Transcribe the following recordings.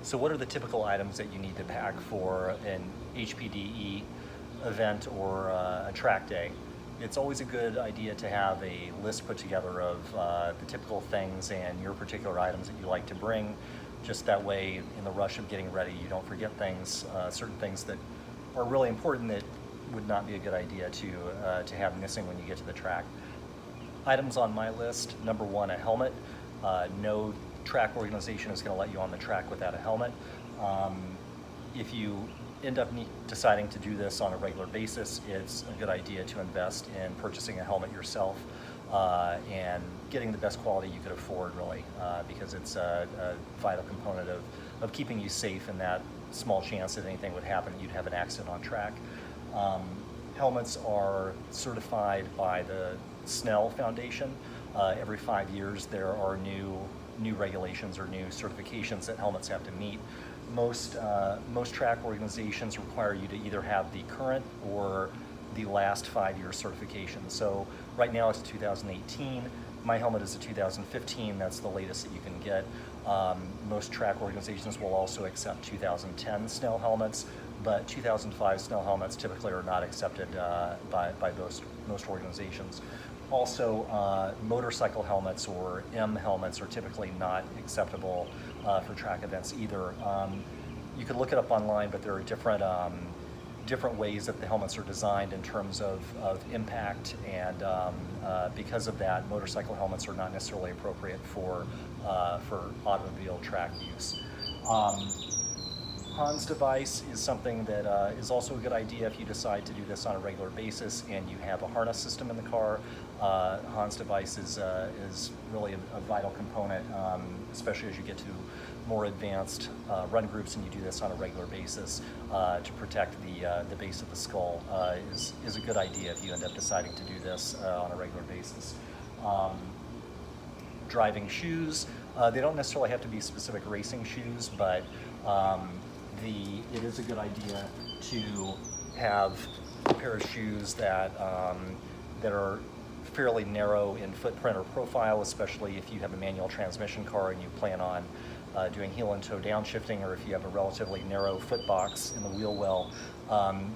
So what are the typical items that you need to pack for an HPDE event or a track day? It's always a good idea to have a list put together of the typical things and your particular items that you like to bring. Just that way, in the rush of getting ready, you don't forget things, certain things that are really important that would not be a good idea to have missing when you get to the track. Items on my list: number one, a helmet. No track organization is going to let you on the track without a helmet. If you end up deciding to do this on a regular basis, it's a good idea to invest in purchasing a helmet yourself and getting the best quality you could afford, really, because it's a vital component of keeping you safe in that small chance that anything would happen, you'd have an accident on track. Helmets are certified by the Snell Foundation. Every 5 years there are new regulations or new certifications that helmets have to meet. Most track organizations require you to either have the current or the last 5-year certification. So right now it's 2018. My helmet is a 2015. That's the latest that you can get. Most track organizations will also accept 2010 Snell helmets, but 2005 Snell helmets typically are not accepted by most organizations. Also, motorcycle helmets or M helmets are typically not acceptable for track events either. You can look it up online, but there are different ways that the helmets are designed in terms of impact, and because of that, motorcycle helmets are not necessarily appropriate for automobile track use. Hans device is something that is also a good idea if you decide to do this on a regular basis and you have a harness system in the car. Hans device is really a vital component, especially as you get to more advanced run groups and you do this on a regular basis to protect the base of the skull. Is a good idea if you end up deciding to do this on a regular basis. Driving shoes. They don't necessarily have to be specific racing shoes, but it is a good idea to have a pair of shoes that are fairly narrow in footprint or profile, especially if you have a manual transmission car and you plan on doing heel and toe downshifting, or if you have a relatively narrow foot box in the wheel well.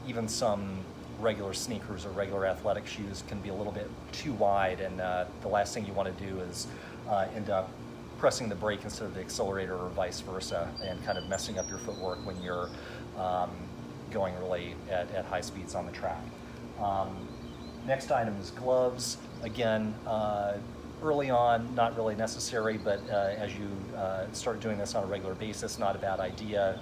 Even some regular sneakers or regular athletic shoes can be a little bit too wide, and the last thing you want to do is end up pressing the brake instead of the accelerator, or vice versa, and kind of messing up your footwork when you're going really at high speeds on the track. Next item is gloves. Again, early on, not really necessary, but as you start doing this on a regular basis, not a bad idea.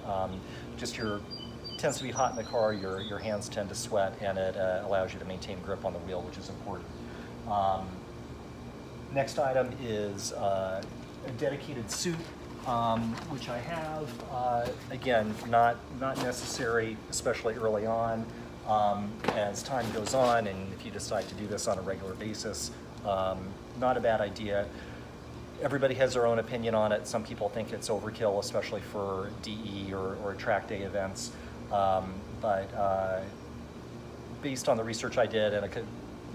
Tends to be hot in the car, your hands tend to sweat, and it allows you to maintain grip on the wheel, which is important. Next item is a dedicated suit, which I have. Again, not necessary, especially early on. As time goes on, and if you decide to do this on a regular basis, not a bad idea. Everybody has their own opinion on it. Some people think it's overkill, especially for DE or track day events. But based on the research I did, and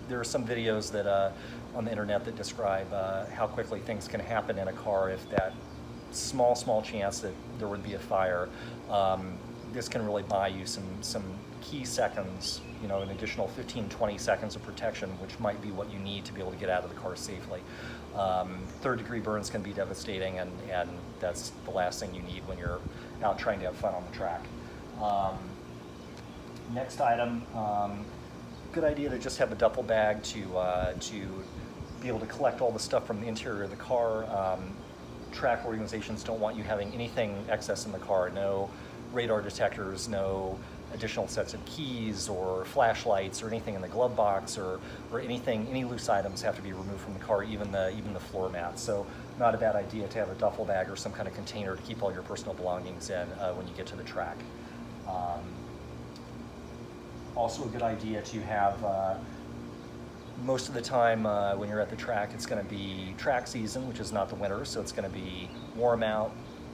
there are some videos that on the internet that describe how quickly things can happen in a car if that small chance that there would be a fire. This can really buy you some key seconds, an additional 15-20 seconds of protection, which might be what you need to be able to get out of the car safely. Third-degree burns can be devastating, and that's the last thing you need when you're out trying to have fun on the track. Next item, good idea to just have a duffel bag to be able to collect all the stuff from the interior of the car. Track organizations don't want you having anything excess in the car. No radar detectors, no additional sets of keys or flashlights or anything in the glove box, or any loose items have to be removed from the car, even the floor mats. So not a bad idea to have a duffel bag or some kind of container to keep all your personal belongings in when you get to the track. Also a good idea to have, most of the time when you're at the track, it's going to be track season, which is not the winter, so it's going to be warm out.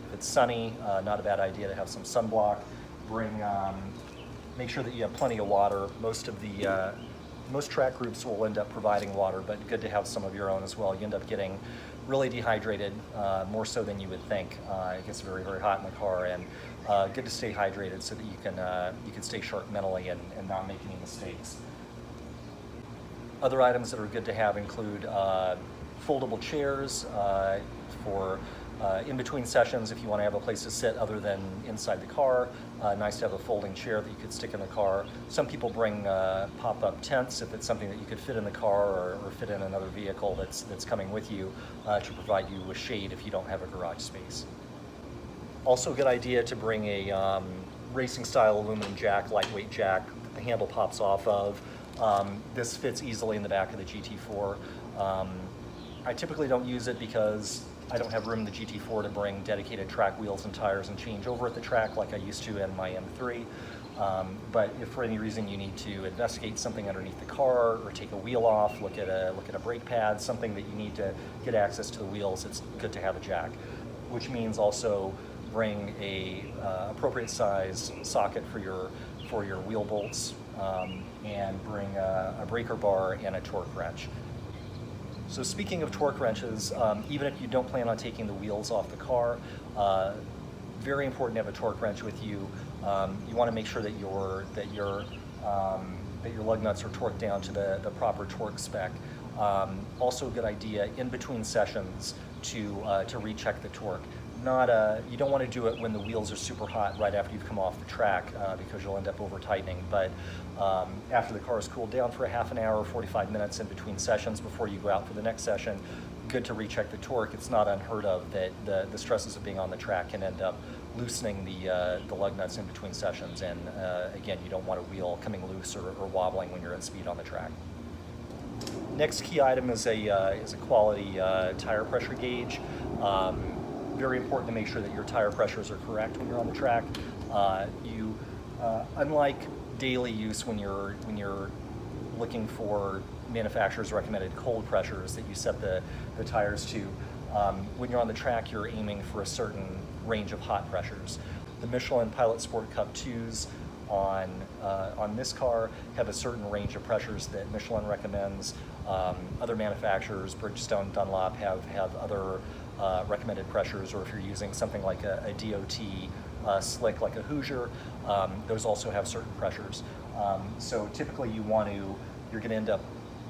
If it's sunny, not a bad idea to have some sunblock. Make sure that you have plenty of water. Most of the Most track groups will end up providing water, but good to have some of your own as well. You end up getting really dehydrated, more so than you would think. It gets very, very hot in the car, and good to stay hydrated so that you can stay sharp mentally and not make any mistakes. Other items that are good to have include foldable chairs for in between sessions if you want to have a place to sit other than inside the car. Nice to have a folding chair that you could stick in the car. Some people bring pop-up tents if it's something that you could fit in the car or fit in another vehicle that's coming with you to provide you with shade if you don't have a garage space. Also a good idea to bring a racing style aluminum jack, lightweight jack that the handle pops off of. This fits easily in the back of the GT4. I typically don't use it because I don't have room in the GT4 to bring dedicated track wheels and tires and change over at the track like I used to in my M3. But if for any reason you need to investigate something underneath the car or take a wheel off, look at a brake pad, something that you need to get access to the wheels, it's good to have a jack. Which means also bring a appropriate size socket for your wheel bolts and bring a breaker bar and a torque wrench. So speaking of torque wrenches, even if you don't plan on taking the wheels off the car, very important to have a torque wrench with you. You want to make sure that your lug nuts are torqued down to the proper torque spec. Also a good idea in between sessions to recheck the torque. You don't want to do it when the wheels are super hot right after you've come off the track because you'll end up over tightening. But after the car is cooled down for a half an hour, 45 minutes in between sessions before you go out for the next session, good to recheck the torque. It's not unheard of that the stresses of being on the track can end up loosening the lug nuts in between sessions. And again, you don't want a wheel coming loose or wobbling when you're at speed on the track. Next key item is a quality tire pressure gauge. Very important to make sure that your tire pressures are correct when you're on the track. Unlike daily use when you're looking for manufacturer's recommended cold pressures that you set the tires to, when you're on the track you're aiming for a certain range of hot pressures. The Michelin Pilot Sport Cup 2s on this car have a certain range of pressures that Michelin recommends. Other manufacturers, Bridgestone, Dunlop, have other recommended pressures, or if you're using something like a DOT slick like a Hoosier, those also have certain pressures. So typically you're going to end up,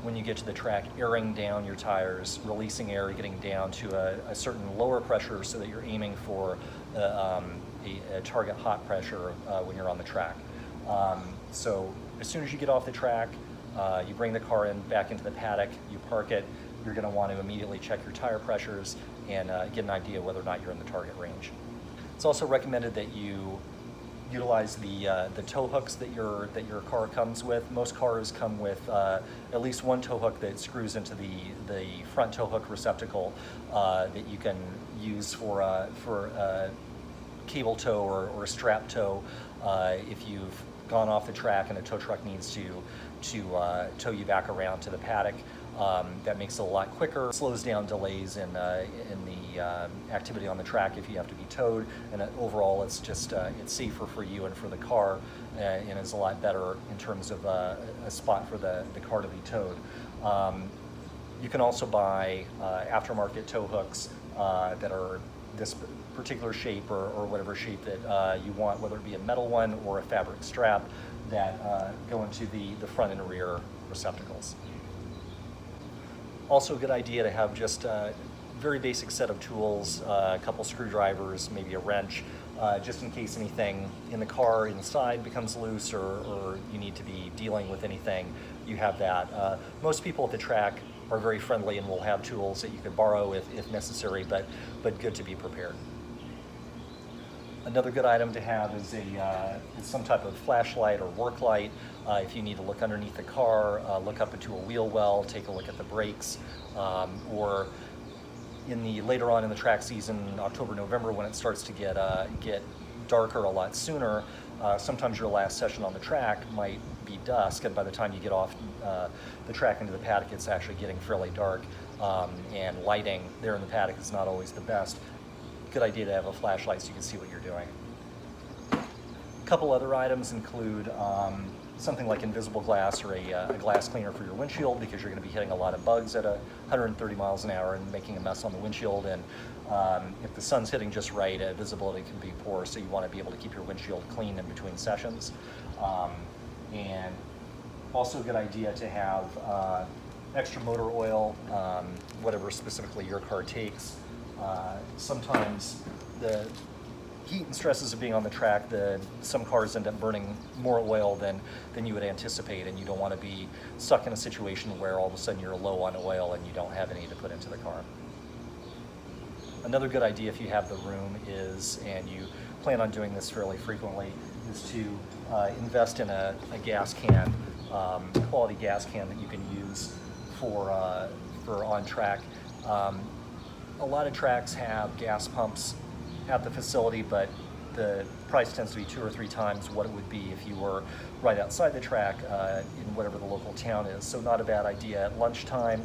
when you get to the track, airing down your tires, releasing air, getting down to a certain lower pressure so that you're aiming for a target hot pressure when you're on the track. So as soon as you get off the track, you bring the car back into the paddock, you park it, you're going to want to immediately check your tire pressures and get an idea whether or not you're in the target range. It's also recommended that you utilize the tow hooks that your car comes with. Most cars come with at least one tow hook that screws into the front tow hook receptacle that you can use for cable tow or strap tow if you've gone off the track and a tow truck needs to tow you back around to the paddock. That makes it a lot quicker, slows down delays in the activity on the track if you have to be towed, and overall it's safer for you and for the car, and is a lot better in terms of a spot for the car to be towed. You can also buy aftermarket tow hooks that are this particular shape or whatever shape that you want, whether it be a metal one or a fabric strap that go into the front and rear receptacles. Also a good idea to have just a very basic set of tools, a couple screwdrivers, maybe a wrench, just in case anything in the car inside becomes loose or you need to be dealing with anything, you have that. Most people at the track are very friendly and will have tools that you could borrow if necessary, but good to be prepared. Another good item to have is some type of flashlight or work light. If you need to look underneath the car, look up into a wheel well, take a look at the brakes, or later on in the track season, October, November, when it starts to get darker a lot sooner, sometimes your last session on the track might be dusk, and by the time you get off the track into the paddock, it's actually getting fairly dark, and lighting there in the paddock is not always the best. Good idea to have a flashlight so you can see what you're doing. A couple other items include something like invisible glass or a glass cleaner for your windshield, because you're going to be hitting a lot of bugs at 130 miles an hour and making a mess on the windshield. And if the sun's hitting just right, visibility can be poor, so you want to be able to keep your windshield clean in between sessions. And also a good idea to have extra motor oil, whatever specifically your car takes. Sometimes the heat and stresses of being on the track, some cars end up burning more oil than you would anticipate, and you don't want to be stuck in a situation where all of a sudden you're low on oil and you don't have any to put into the car. Another good idea, if you have the room, is, and you plan on doing this fairly frequently, is to invest in a gas can, quality gas can that you can use for on track. A lot of tracks have gas pumps at the facility, but the price tends to be 2 or 3 times what it would be if you were right outside the track in whatever the local town is. So not a bad idea at lunchtime,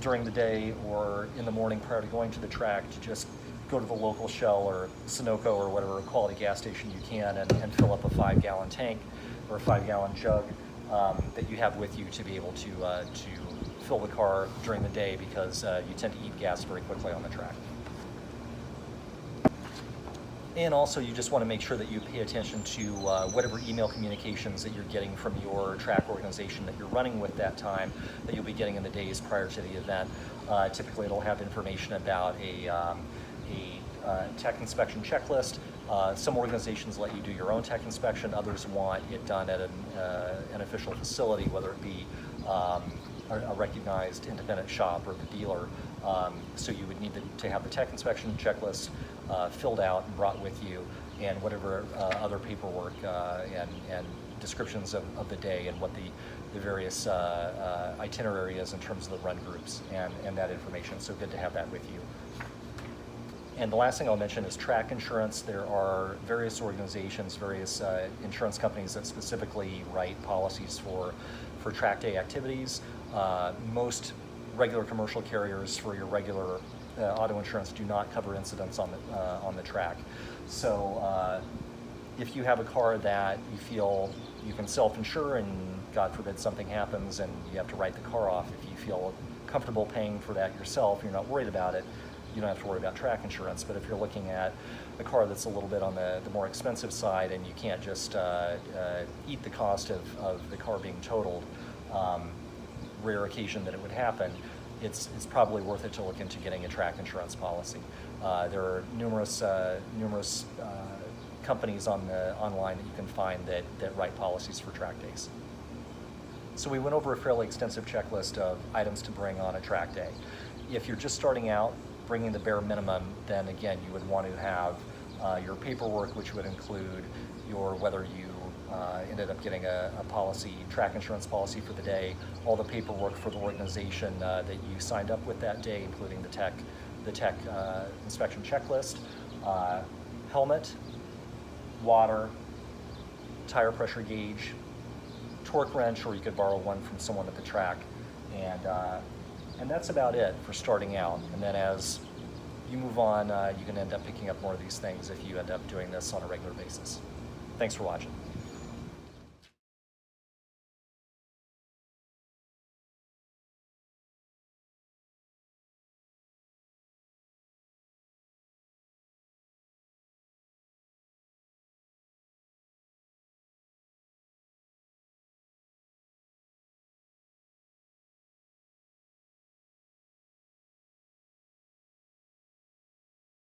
during the day, or in the morning prior to going to the track, to just go to the local Shell or Sunoco or whatever quality gas station you can and fill up a 5-gallon tank or a 5-gallon jug that you have with you to be able to fill the car during the day, because you tend to eat gas very quickly on the track. And also, you just want to make sure that you pay attention to whatever email communications that you're getting from your track organization that you're running with that time, that you'll be getting in the days prior to the event. Typically, it'll have information about a tech inspection checklist. Some organizations let you do your own tech inspection. Others want it done at an official facility, whether it be a recognized independent shop or the dealer. So you would need to have the tech inspection checklist filled out and brought with you, and whatever other paperwork and descriptions of the day and what the various itinerary is in terms of the run groups and that information. So good to have that with you. And the last thing I'll mention is track insurance. There are various organizations, various insurance companies that specifically write policies for track day activities. Most regular commercial carriers for your regular auto insurance do not cover incidents on the track. So if you have a car that you feel you can self-insure, and God forbid something happens and you have to write the car off, if you feel comfortable paying for that yourself, you're not worried about it, you don't have to worry about track insurance. But if you're looking at a car that's a little bit on the more expensive side, and you can't just eat the cost of the car being totaled, rare occasion that it would happen, it's probably worth it to look into getting a track insurance policy. There are numerous companies online that you can find that write policies for track days. So we went over a fairly extensive checklist of items to bring on a track day. If you're just starting out, bringing the bare minimum, then again, you would want to have your paperwork, which would include whether you ended up getting a policy, track insurance policy for the day, all the paperwork for the organization that you signed up with that day, including the tech inspection checklist, helmet, water, tire pressure gauge, torque wrench, or you could borrow one from someone at the track, and that's about it for starting out. And then as you move on, you can end up picking up more of these things if you end up doing this on a regular basis. Thanks for watching.